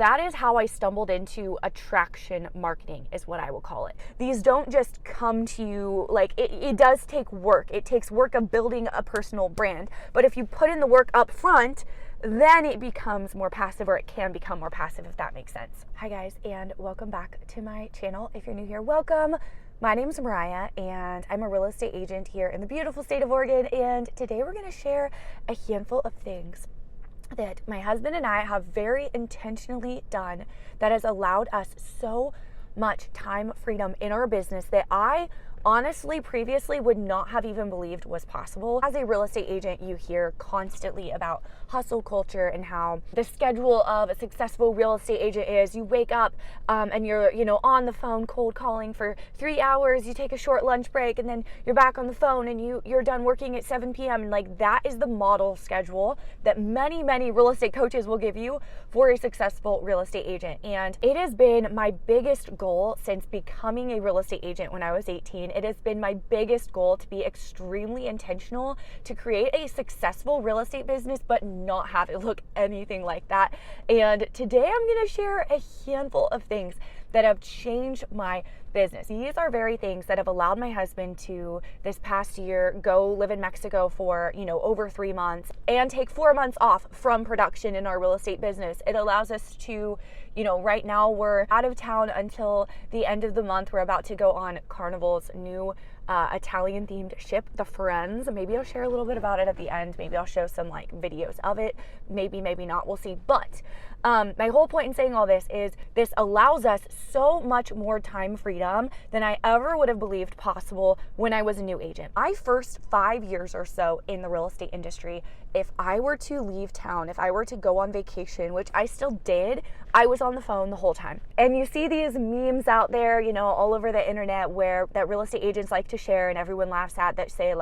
That is how I stumbled into attraction marketing, is what I will call it. These don't just come to you, like it does take work. It takes work of building a personal brand. But if you put in the work up front, then it becomes more passive, or it can become more passive, if that makes sense. Hi guys, and welcome back to my channel. If you're new here, welcome. My name is Mariah, and I'm a real estate agent here in the beautiful state of Oregon. And today we're going to share a handful of things that my husband and I have very intentionally done that has allowed us so much time freedom in our business that I honestly previously would not have even believed was possible. As a real estate agent, you hear constantly about hustle culture and how the schedule of a successful real estate agent is you wake up and you're on the phone cold calling for 3 hours, you take a short lunch break, and then you're back on the phone and you're done working at 7 p.m. and like that is the model schedule that many real estate coaches will give you for a successful real estate agent. And it has been my biggest goal since becoming a real estate agent when I was 18. It has been my biggest goal to be extremely intentional to create a successful real estate business, but not have it look anything like that. And today I'm going to share a handful of things that have changed my business. These are very things that have allowed my husband to, this past year, go live in Mexico for, over 3 months and take 4 months off from production in our real estate business. It allows us to, right now we're out of town until the end of the month. We're about to go on Carnival's new Italian themed ship, the Friends. Maybe I'll share a little bit about it at the end. Maybe I'll show some videos of it. Maybe not. We'll see. But my whole point in saying all this is this allows us so much more time freedom than I ever would have believed possible when I was a new agent. My first 5 years or so in the real estate industry, if I were to leave town, if I were to go on vacation, which I still did, I was on the phone the whole time. And you see these memes out there, all over the internet that real estate agents like to share and everyone laughs at, that say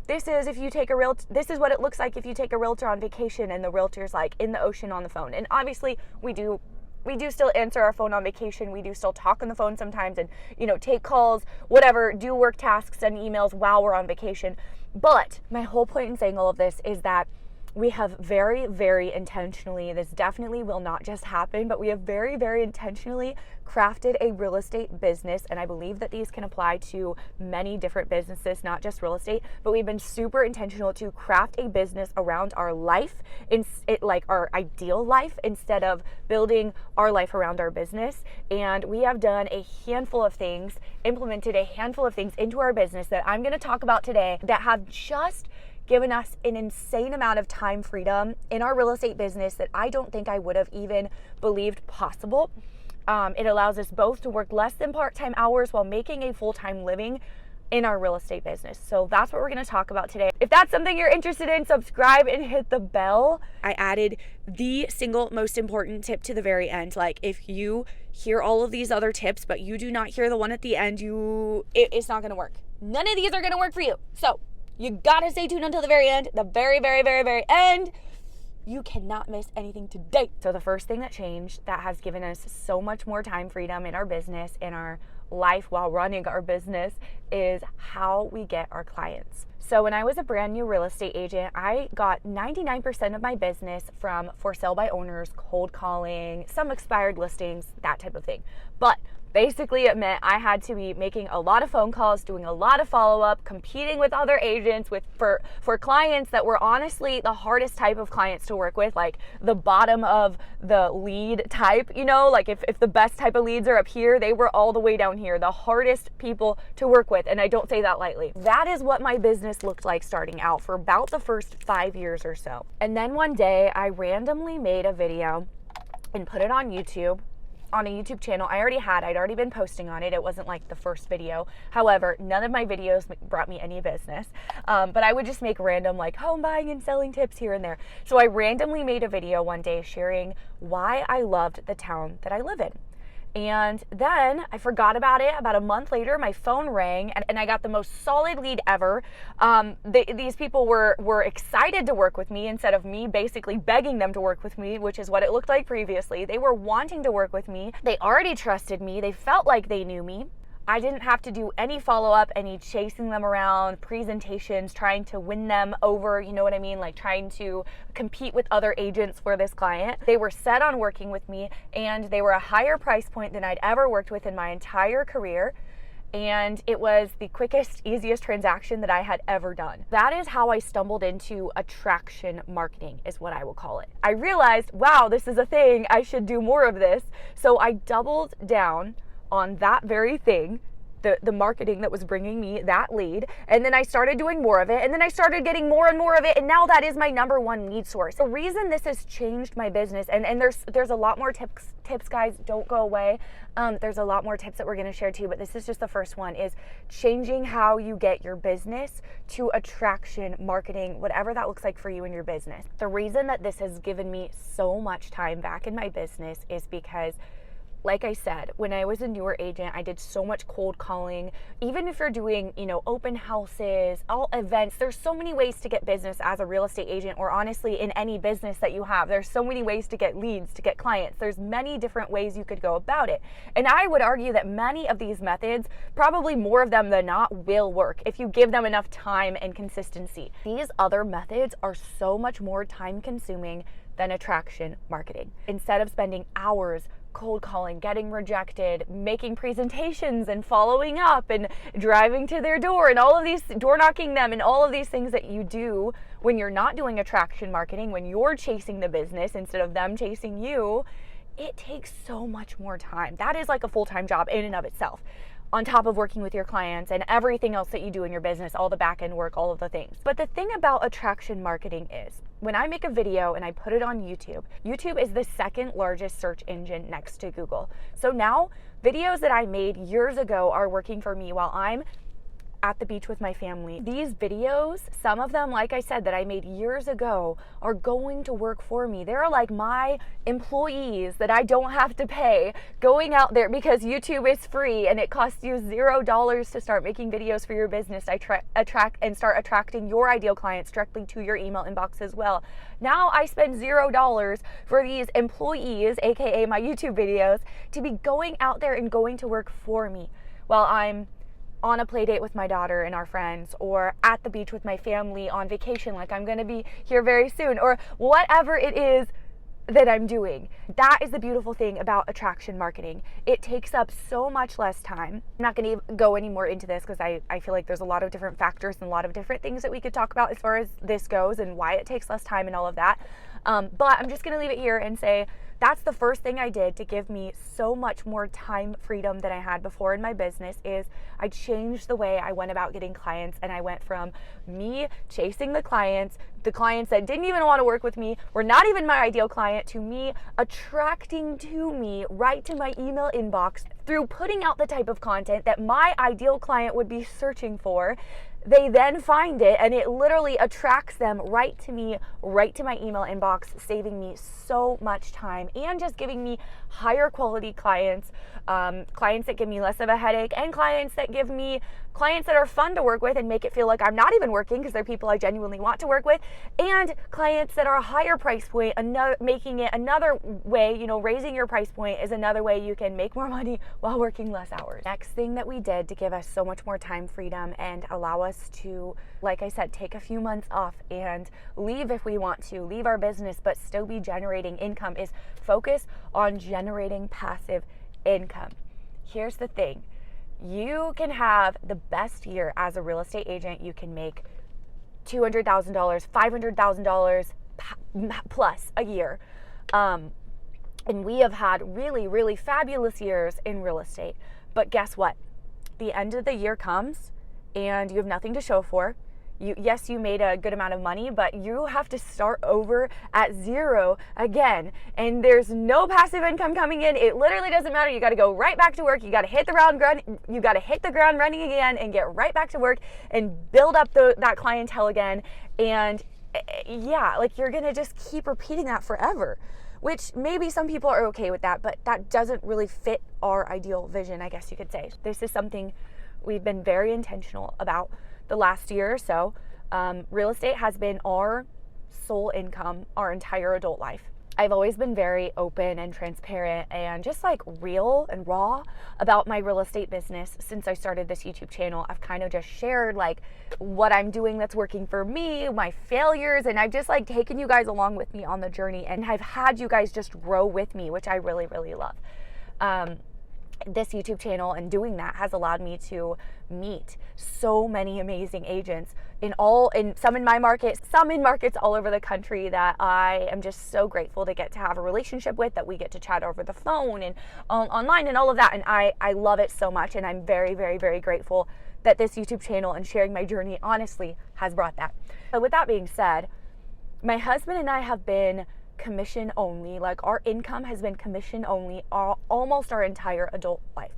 this is what it looks like if you take a realtor on vacation, and the realtor's in the ocean on the phone. And obviously we do still answer our phone on vacation. We do still talk on the phone sometimes and, take calls, whatever, do work tasks, send emails while we're on vacation. But my whole point in saying all of this is that we have very intentionally, this definitely will not just happen, but we have very intentionally crafted a real estate business. And I believe that these can apply to many different businesses, not just real estate, but we've been super intentional to craft a business around our life, our ideal life, instead of building our life around our business. And we have done a handful of things, implemented a handful of things into our business that I'm going to talk about today that have just given us an insane amount of time freedom in our real estate business that I don't think I would have even believed possible. It allows us both to work less than part-time hours while making a full-time living in our real estate business. So that's what we're going to talk about today. If that's something you're interested in, subscribe and hit the bell. I added the single most important tip to the very end. If you hear all of these other tips, but you do not hear the one at the end, it's not going to work. None of these are going to work for you. So you gotta stay tuned until the very end, the very end. You cannot miss anything today. So the first thing that changed that has given us so much more time freedom in our business, in our life while running our business, is how we get our clients. So when I was a brand new real estate agent, I got 99% of my business from for sale by owners, cold calling, some expired listings, that type of thing. But basically, it meant I had to be making a lot of phone calls, doing a lot of follow-up, competing with other agents for clients that were honestly the hardest type of clients to work with, the bottom of the lead type, if the best type of leads are up here, they were all the way down here, the hardest people to work with. And I don't say that lightly. That is what my business looked like starting out for about the first 5 years or so. And then one day I randomly made a video and put it on YouTube, on a YouTube channel I'd already been posting on it. It wasn't the first video. However, none of my videos brought me any business. But I would just make random home buying and selling tips here and there. So I randomly made a video one day sharing why I loved the town that I live in. And then I forgot about it. About a month later, my phone rang and I got the most solid lead ever. These people were excited to work with me instead of me basically begging them to work with me, which is what it looked like previously. They were wanting to work with me. They already trusted me. They felt like they knew me. I didn't have to do any follow-up, any chasing them around, presentations, trying to win them over, you know what I mean? Like trying to compete with other agents for this client. They were set on working with me, and they were a higher price point than I'd ever worked with in my entire career. And it was the quickest, easiest transaction that I had ever done. That is how I stumbled into attraction marketing, is what I will call it. I realized, wow, this is a thing. I should do more of this. So I doubled down on that very thing, the marketing that was bringing me that lead, and then I started doing more of it, and then I started getting more and more of it, and now that is my number one lead source. The reason this has changed my business, and there's a lot more tips guys, don't go away. There's a lot more tips that we're going to share too, but this is just the first one, is changing how you get your business to attraction marketing, whatever that looks like for you in your business. The reason that this has given me so much time back in my business is because, like I said, when I was a newer agent, I did so much cold calling. Even if you're doing, open houses, all events, there's so many ways to get business as a real estate agent, or honestly in any business that you have. There's so many ways to get leads, to get clients. There's many different ways you could go about it. And I would argue that many of these methods, probably more of them than not, will work if you give them enough time and consistency. These other methods are so much more time consuming than attraction marketing. Instead of spending hours cold calling, getting rejected, making presentations and following up and driving to their door and all of these, door knocking them and all of these things that you do when you're not doing attraction marketing, when you're chasing the business instead of them chasing you, it takes so much more time. That is like a full-time job in and of itself, on top of working with your clients and everything else that you do in your business, all the back end work, all of the things. But the thing about attraction marketing is, when I make a video and I put it on YouTube, YouTube is the second largest search engine next to Google. So now videos that I made years ago are working for me while I'm at the beach with my family. These videos, some of them, like I said, that I made years ago, are going to work for me. They're like my employees that I don't have to pay, going out there because YouTube is free and it costs you $0 to start making videos for your business. I attract and start attracting your ideal clients directly to your email inbox as well. Now I spend $0 for these employees, aka my YouTube videos, to be going out there and going to work for me while I'm on a play date with my daughter and our friends, or at the beach with my family on vacation, like I'm gonna be here very soon, or whatever it is that I'm doing. That is the beautiful thing about attraction marketing. It takes up so much less time. I'm not gonna go any more into this because I feel like there's a lot of different factors and a lot of different things that we could talk about as far as this goes and why it takes less time and all of that. But I'm just gonna leave it here and say, that's the first thing I did to give me so much more time freedom than I had before in my business, is I changed the way I went about getting clients, and I went from me chasing the clients that didn't even want to work with me, were not even my ideal client, to me attracting to me right to my email inbox through putting out the type of content that my ideal client would be searching for. They then find it and it literally attracts them right to me, right to my email inbox, saving me so much time and just giving me higher quality clients, clients that give me less of a headache, and clients that are fun to work with and make it feel like I'm not even working because they're people I genuinely want to work with, and clients that are a higher price point, making it another way, raising your price point is another way you can make more money while working less hours. Next thing that we did to give us so much more time freedom and allow us to, like I said, take a few months off and leave if we want to, leave our business but still be generating income, is focus on generating passive income. Here's the thing. You can have the best year as a real estate agent. You can make $200,000, $500,000 plus a year. And we have had really, really fabulous years in real estate. But guess what? The end of the year comes and you have nothing to show for. Yes, you made a good amount of money, but you have to start over at zero again. And there's no passive income coming in. It literally doesn't matter. You got to go right back to work. You got to hit the ground running again and get right back to work and build up that clientele again. And yeah, like you're going to just keep repeating that forever, which maybe some people are okay with that, but that doesn't really fit our ideal vision, I guess you could say. This is something we've been very intentional about the last year or so. Real estate has been our sole income our entire adult life. I've always been very open and transparent and just like real and raw about my real estate business since I started this YouTube channel. I've kind of just shared like what I'm doing that's working for me, my failures, and I've just like taken you guys along with me on the journey, and I've had you guys just grow with me, which I really, really love. This YouTube channel and doing that has allowed me to meet so many amazing agents in some in my market, some in markets all over the country that I am just so grateful to get to have a relationship with, that we get to chat over the phone and online and all of that. And I love it so much. And I'm very, very, very grateful that this YouTube channel and sharing my journey honestly has brought that. So with that being said, my husband and I have been commission only. Like, our income has been commission only almost our entire adult life.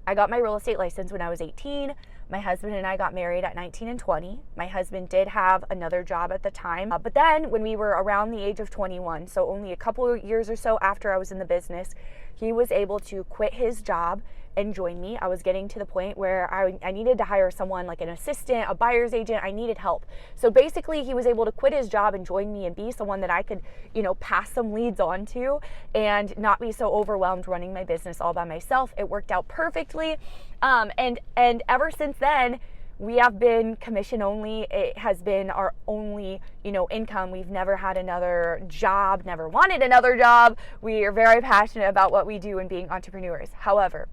I got my real estate license when I was 18. My husband and I got married at 19 and 20. My husband did have another job at the time, but then when we were around the age of 21, so only a couple of years or so after I was in the business, he was able to quit his job and join me. I was getting to the point where I needed to hire someone like an assistant, a buyer's agent. I needed help. So basically he was able to quit his job and join me and be someone that I could, pass some leads on to and not be so overwhelmed running my business all by myself. It worked out perfectly. And ever since then, we have been commission only. It has been our only, income. We've never had another job, never wanted another job. We are very passionate about what we do and being entrepreneurs. However,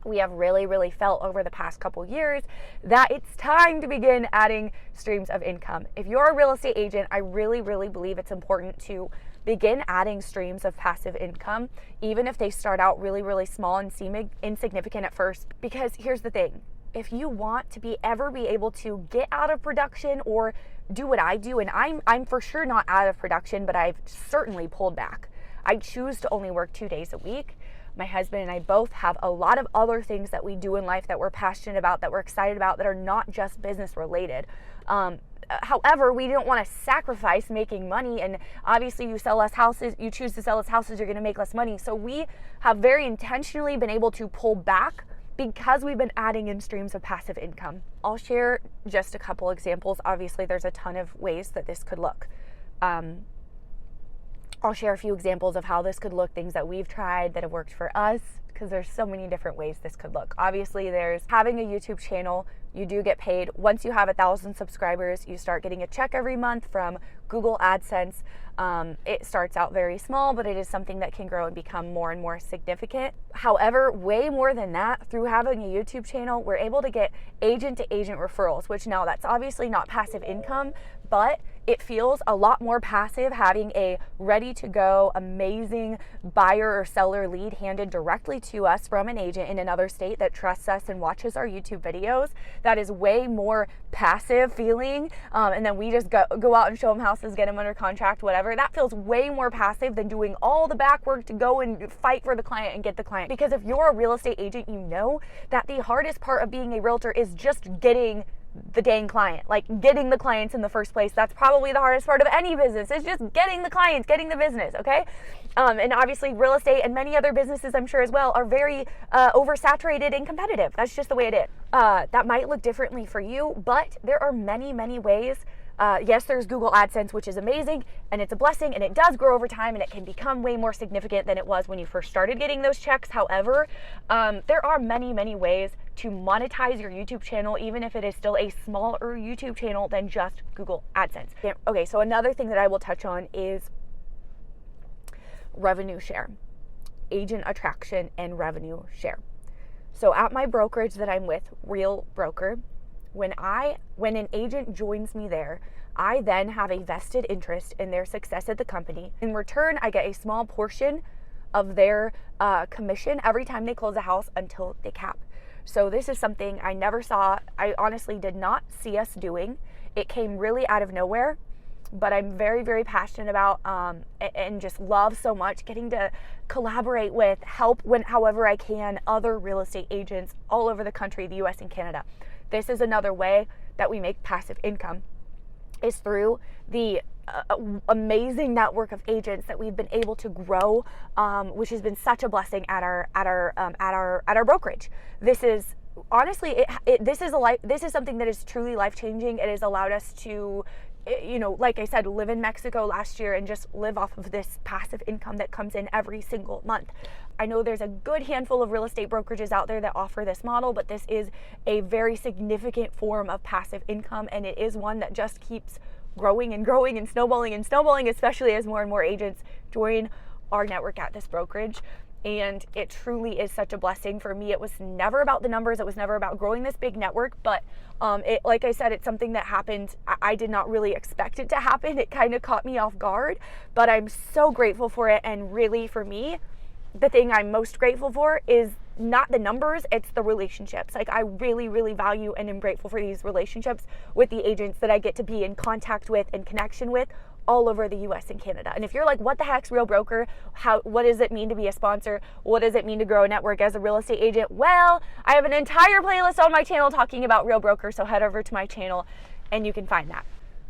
we have really, really felt over the past couple years that it's time to begin adding streams of income. If you're a real estate agent, I really, really believe it's important to begin adding streams of passive income, even if they start out really, really small and seem insignificant at first. Because here's the thing. If you want to ever be able to get out of production or do what I do, and I'm for sure not out of production, but I've certainly pulled back. I choose to only work 2 days a week. My husband and I both have a lot of other things that we do in life that we're passionate about, that we're excited about, that are not just business related. However, we don't want to sacrifice making money, and obviously you choose to sell less houses, you're going to make less money. So we have very intentionally been able to pull back because we've been adding in streams of passive income. I'll share just a couple examples. Obviously, there's a ton of ways that this could look. I'll share a few examples of how this could look, things that we've tried that have worked for us, because there's so many different ways this could look. Obviously, there's having a YouTube channel. You do get paid. Once you have 1,000 subscribers, you start getting a check every month from Google AdSense. It starts out very small, but it is something that can grow and become more and more significant. However, way more than that, through having a YouTube channel, we're able to get agent-to-agent referrals, which now that's obviously not passive income, but it feels a lot more passive having a ready-to-go, amazing buyer or seller lead handed directly to us from an agent in another state that trusts us and watches our YouTube videos. That is way more passive feeling. And then we just go out and show them houses, get them under contract, whatever. That feels way more passive than doing all the back work to go and fight for the client and get the client. Because if you're a real estate agent, you know that the hardest part of being a realtor is just getting the dang client, like getting the clients in the first place. That's probably the hardest part of any business, is just getting the clients, getting the business, okay? And obviously real estate and many other businesses, I'm sure as well, are very oversaturated and competitive. That's just the way it is. That might look differently for you, but there are many, many ways. Yes, there's Google AdSense, which is amazing, and it's a blessing, and it does grow over time, and it can become way more significant than it was when you first started getting those checks. However, there are many, many ways to monetize your YouTube channel, even if it is still a smaller YouTube channel than just Google AdSense. Okay, so another thing that I will touch on is revenue share, agent attraction, and revenue share. So at my brokerage that I'm with, Real Broker, when an agent joins me there, I then have a vested interest in their success at the company. In return, I get a small portion of their commission every time they close a house until they cap. So this is something I never saw. I honestly did not see us doing. It came really out of nowhere, but I'm very, very passionate about and just love so much getting to collaborate with, help however I can, other real estate agents all over the country, the US and Canada. This is another way that we make passive income, is through the amazing network of agents that we've been able to grow, which has been such a blessing at our brokerage. This is honestly, this is something that is truly life-changing. It has allowed us to like I said, live in Mexico last year and just live off of this passive income that comes in every single month. I know there's a good handful of real estate brokerages out there that offer this model, but this is a very significant form of passive income, and it is one that just keeps growing and growing and snowballing, especially as more and more agents join our network at this brokerage. And it truly is such a blessing. For me, it was never about the numbers. It was never about growing this big network. But like I said, it's something that happened. I did not really expect it to happen. It kind of caught me off guard. But I'm so grateful for it. And really, for me, the thing I'm most grateful for is not the numbers, it's the relationships. Like, I really, really value and am grateful for these relationships with the agents that I get to be in contact with and connection with all over the US and Canada. And if you're like, what the heck's Real Broker? What does it mean to be a sponsor? What does it mean to grow a network as a real estate agent? Well, I have an entire playlist on my channel talking about Real Broker, so head over to my channel and you can find that.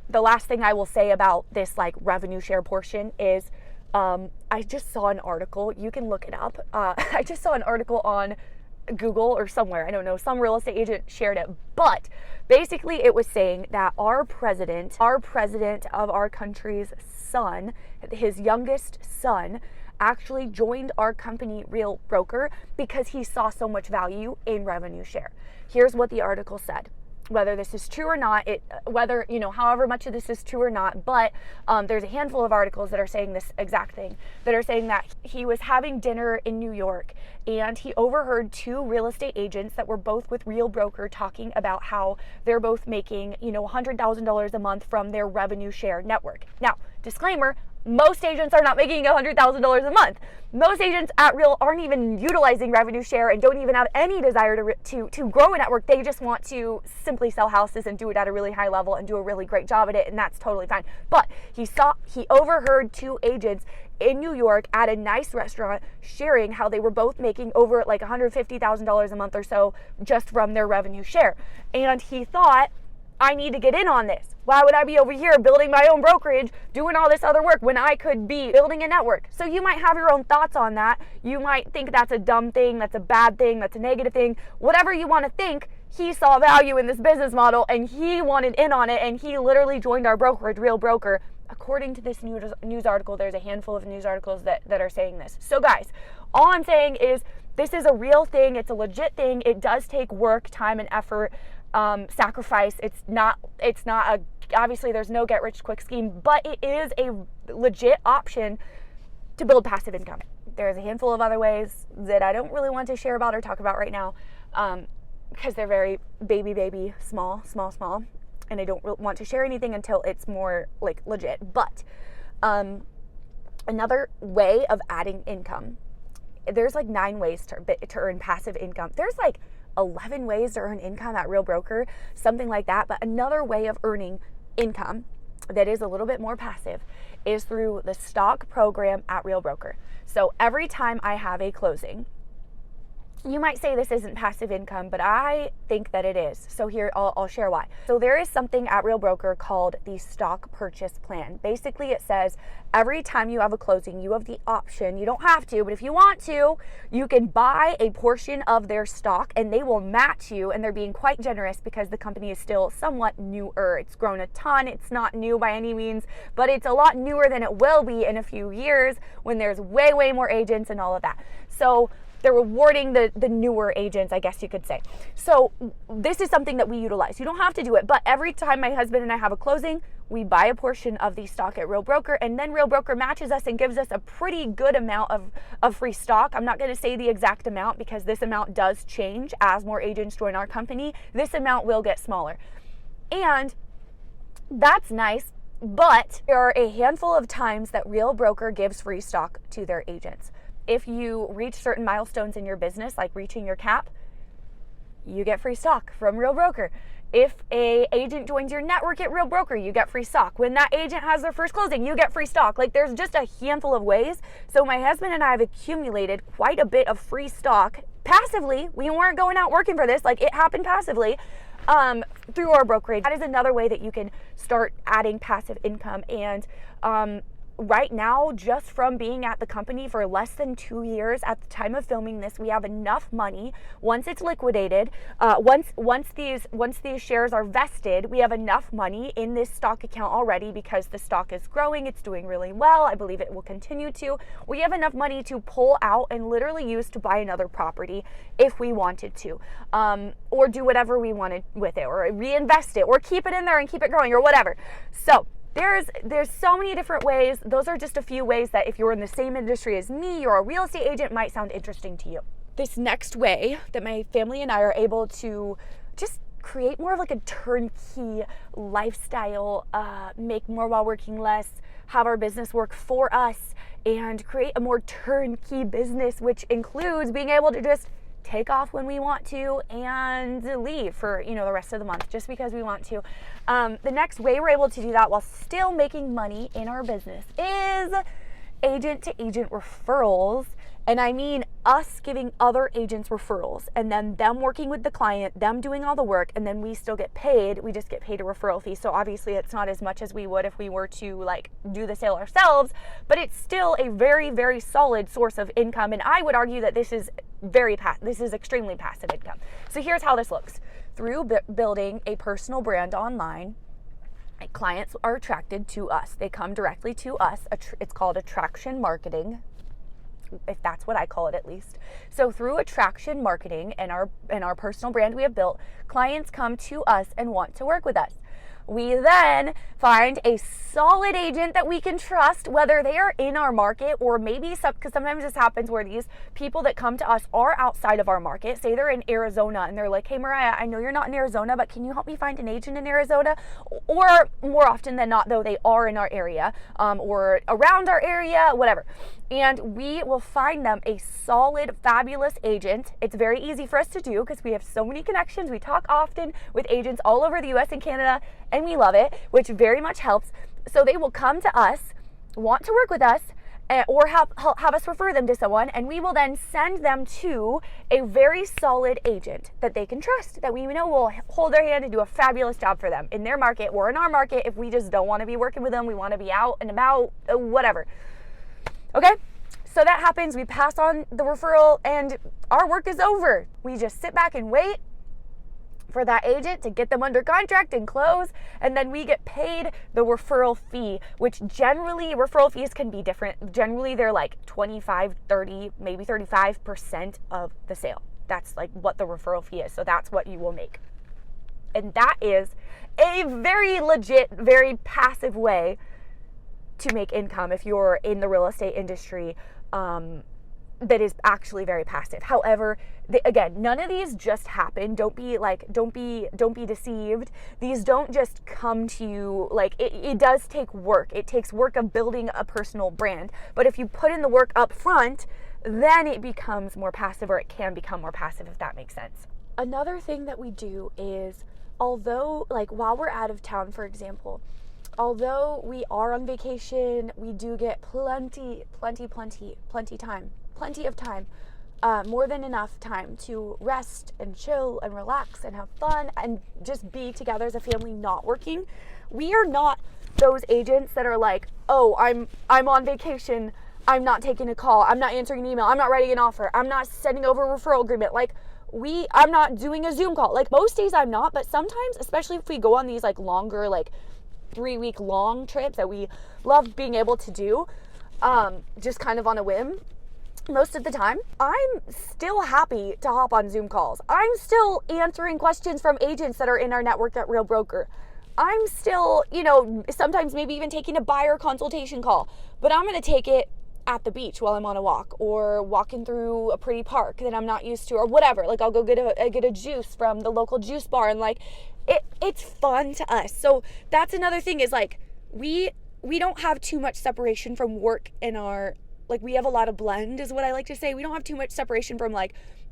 The last thing I will say about this like revenue share portion is I just saw an article, you can look it up. I just saw an article on Google or somewhere, I don't know, some real estate agent shared it, but basically it was saying that our president of our country's son, his youngest son, actually joined our company Real Broker because he saw so much value in revenue share. Here's what the article said. Whether this is true or not, however much of this is true or not, but there's a handful of articles that are saying this exact thing, that are saying that he was having dinner in New York and he overheard two real estate agents that were both with Real Broker talking about how they're both making, $100,000 a month from their revenue share network. Now, disclaimer, most agents are not making $100,000 a month. Most agents at Real aren't even utilizing revenue share and don't even have any desire to grow a network. They just want to simply sell houses and do it at a really high level and do a really great job at it, and that's totally fine. But he overheard two agents in New York at a nice restaurant sharing how they were both making over like $150,000 a month or so just from their revenue share. And he thought, I need to get in on this. Why would I be over here building my own brokerage, doing all this other work when I could be building a network? So you might have your own thoughts on that. You might think that's a dumb thing, that's a bad thing, that's a negative thing. Whatever you want to think, he saw value in this business model and he wanted in on it, and he literally joined our brokerage, Real Broker. According to this news article, there's a handful of news articles that are saying this. So guys, all I'm saying is this is a real thing. It's a legit thing. It does take work, time, and effort. Sacrifice. It's not obviously there's no get rich quick scheme, but it is a legit option to build passive income. There's a handful of other ways that I don't really want to share about or talk about right now, because they're very baby, small, and I don't want to share anything until it's more like legit. But another way of adding income, there's like 9 ways to earn passive income. There's like 11 ways to earn income at Real Broker, something like that. But another way of earning income that is a little bit more passive is through the stock program at Real Broker. So every time I have a closing, you might say this isn't passive income, but I think that it is. So here, I'll share why. So there is something at Real Broker called the stock purchase plan. Basically, it says every time you have a closing, you have the option, you don't have to, but if you want to, you can buy a portion of their stock and they will match you, and they're being quite generous because the company is still somewhat newer. It's grown a ton. It's not new by any means, but it's a lot newer than it will be in a few years when there's way more agents and all of that. So they're rewarding the newer agents, I guess you could say. So this is something that we utilize. You don't have to do it, but every time my husband and I have a closing, we buy a portion of the stock at Real Broker, and then Real Broker matches us and gives us a pretty good amount of free stock. I'm not going to say the exact amount because this amount does change as more agents join our company. This amount will get smaller. And that's nice, but there are a handful of times that Real Broker gives free stock to their agents. If you reach certain milestones in your business, like reaching your cap, you get free stock from Real Broker. If a agent joins your network at Real Broker, you get free stock. When that agent has their first closing, you get free stock. Like, there's just a handful of ways. So my husband and I have accumulated quite a bit of free stock passively. We weren't going out working for this. Like, it happened passively through our brokerage. That is another way that you can start adding passive income. And right now, just from being at the company for less than 2 years at the time of filming this, we have enough money. Once it's liquidated, once these shares are vested, we have enough money in this stock account already, because the stock is growing. It's doing really well. I believe it will continue to. We have enough money to pull out and literally use to buy another property if we wanted to, or do whatever we wanted with it, or reinvest it, or keep it in there and keep it growing, or whatever. So there's so many different ways. Those are just a few ways that if you're in the same industry as me, you're a real estate agent, might sound interesting to you. This next way that my family and I are able to just create more of like a turnkey lifestyle, make more while working less, have our business work for us, and create a more turnkey business, which includes being able to just take off when we want to and leave for, the rest of the month just because we want to. The next way we're able to do that while still making money in our business is agent to agent referrals. And I mean us giving other agents referrals, and then them working with the client, them doing all the work, and then we still get paid. We just get paid a referral fee. So obviously it's not as much as we would if we were to do the sale ourselves, but it's still a very, very solid source of income. And I would argue that this is extremely passive income. So here's how this looks. Through building a personal brand online, clients are attracted to us. They come directly to us. It's called attraction marketing, if that's what I call it, at least. So through attraction marketing and our personal brand we have built, clients come to us and want to work with us. We then find a solid agent that we can trust, whether they are in our market or maybe because sometimes this happens where these people that come to us are outside of our market. Say they're in Arizona and they're like, hey, Mariah, I know you're not in Arizona, but can you help me find an agent in Arizona? Or more often than not, though, they are in our area, or around our area, whatever. And we will find them a solid, fabulous agent. It's very easy for us to do because we have so many connections. We talk often with agents all over the US and Canada, and we love it, which very much helps. So they will come to us, want to work with us, or have us refer them to someone, and we will then send them to a very solid agent that they can trust, that we know will hold their hand and do a fabulous job for them in their market or in our market. If we just don't want to be working with them, we want to be out and about, whatever. Okay, so that happens. We pass on the referral and our work is over. We just sit back and wait for that agent to get them under contract and close, and then we get paid the referral fee, which generally referral fees can be different. Generally they're like 25, 30, maybe 35% of the sale. That's like what the referral fee is. So that's what you will make. And that is a very legit, very passive way to make income if you're in the real estate industry, that is actually very passive. However, again, none of these just happen. Don't be deceived. These don't just come to you. It does take work. It takes work of building a personal brand. But if you put in the work up front, then it becomes more passive, or it can become more passive, if that makes sense. Another thing that we do is, although while we're out of town, for example, although we are on vacation, we do get plenty of time, more than enough time to rest and chill and relax and have fun and just be together as a family, not working. We are not those agents that are like, oh, I'm on vacation, I'm not taking a call, I'm not answering an email, I'm not writing an offer, I'm not sending over a referral agreement. I'm not doing a Zoom call. Most days I'm not, but sometimes, especially if we go on these longer 3-week long trips that we love being able to do, just kind of on a whim, most of the time, I'm still happy to hop on Zoom calls. I'm still answering questions from agents that are in our network at Real Broker. I'm still, sometimes maybe even taking a buyer consultation call, but I'm going to take it at the beach while I'm on a walk, or walking through a pretty park that I'm not used to, or whatever. I'll go get a juice from the local juice bar, and it's fun to us. So that's another thing is we don't have too much separation from work in our, we have a lot of blend, is what I like to say. We don't have too much separation from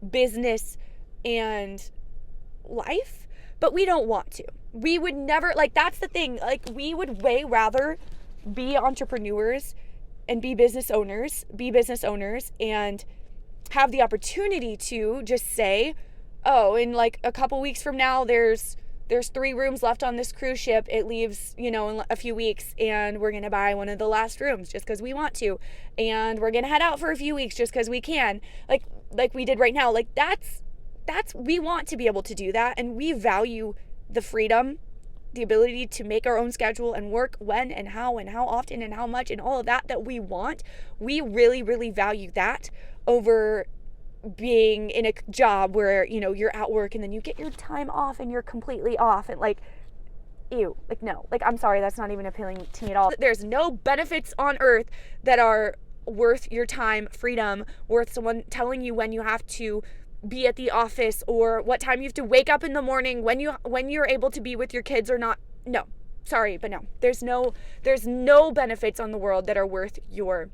business and life, but we don't want to. We would never, that's the thing. We would way rather be entrepreneurs and be business owners and have the opportunity to just say, oh, in a couple weeks from now, there's there's 3 rooms left on this cruise ship. It leaves, in a few weeks, and we're going to buy one of the last rooms just because we want to. And we're going to head out for a few weeks just because we can. Like we did right now. Like that's, we want to be able to do that. And we value the freedom, the ability to make our own schedule and work when and how often and how much and all of that we want. We really, really value that over being in a job where, you're at work and then you get your time off and you're completely off and ew, no, I'm sorry, that's not even appealing to me at all. There's no benefits on earth that are worth your time, freedom, worth someone telling you when you have to be at the office or what time you have to wake up in the morning, when you're able to be with your kids or not. No, sorry, but no. There's no benefits on the world that are worth your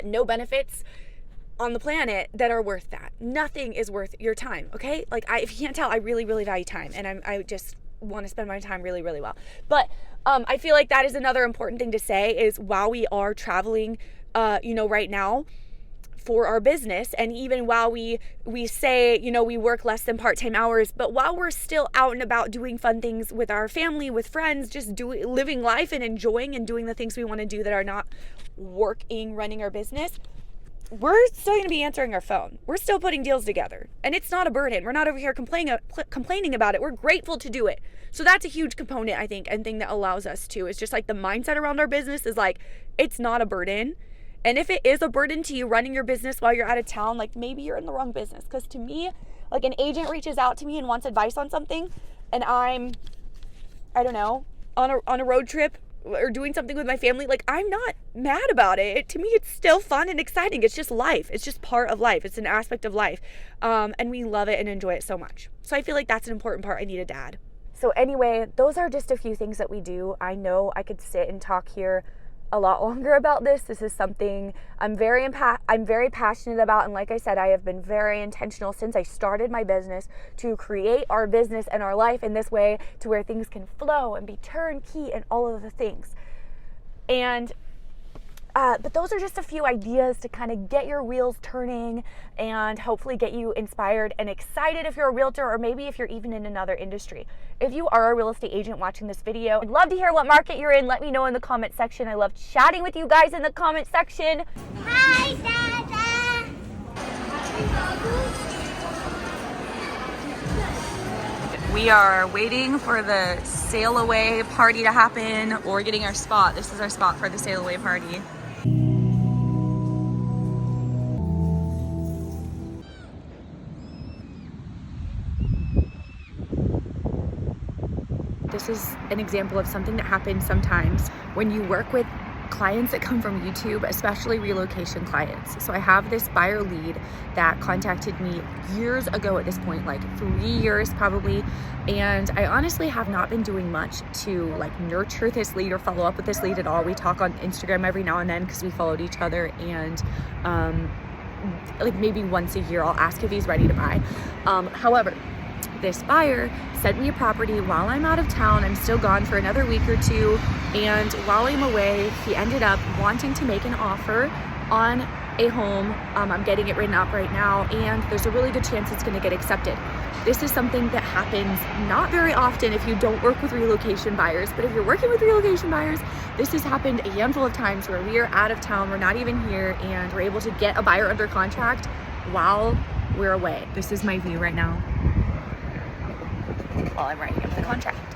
no benefits on the planet that are worth that. Nothing is worth your time, okay? If you can't tell, I really, really value time, and I just want to spend my time really, really well. But I feel like that is another important thing to say is while we are traveling, right now for our business, and even while we say, we work less than part-time hours, but while we're still out and about doing fun things with our family, with friends, just living life and enjoying and doing the things we want to do that are not running our business, we're still going to be answering our phone. We're still putting deals together. And it's not a burden. We're not over here complaining about it. We're grateful to do it. So that's a huge component, I think, and thing that allows us to. It's just the mindset around our business is it's not a burden. And if it is a burden to you running your business while you're out of town, maybe you're in the wrong business. Because to me, an agent reaches out to me and wants advice on something, and I'm, I don't know, on a road trip or doing something with my family, I'm not mad about it. To me, it's still fun and exciting. It's just life. It's just part of life. It's an aspect of life. And we love it and enjoy it so much. So I feel like that's an important part I needed to add. So anyway, those are just a few things that we do. I know I could sit and talk here a lot longer about this. This is something I'm very passionate about, and like I said, I have been very intentional since I started my business to create our business and our life in this way to where things can flow and be turnkey and all of the things. And but those are just a few ideas to kind of get your wheels turning and hopefully get you inspired and excited if you're a realtor, or maybe if you're even in another industry. If you are a real estate agent watching this video, I'd love to hear what market you're in. Let me know in the comment section. I love chatting with you guys in the comment section. Hi, Dada. We are waiting for the sail away party to happen, or getting our spot. This is our spot for the sail away party. This is an example of something that happens sometimes when you work with clients that come from YouTube, especially relocation clients. So I have this buyer lead that contacted me years ago at this point, 3 years probably. And I honestly have not been doing much to nurture this lead or follow up with this lead at all. We talk on Instagram every now and then because we followed each other, and maybe once a year I'll ask if he's ready to buy. However, this buyer sent me a property while I'm out of town. I'm still gone for another week or two, and while I'm away, he ended up wanting to make an offer on a home. I'm getting it written up right now, and there's a really good chance it's going to get accepted. This is something that happens not very often if you don't work with relocation buyers, but if you're working with relocation buyers, this has happened a handful of times where we are out of town, we're not even here, and we're able to get a buyer under contract while we're away. This is my view right now while I'm writing up the contract.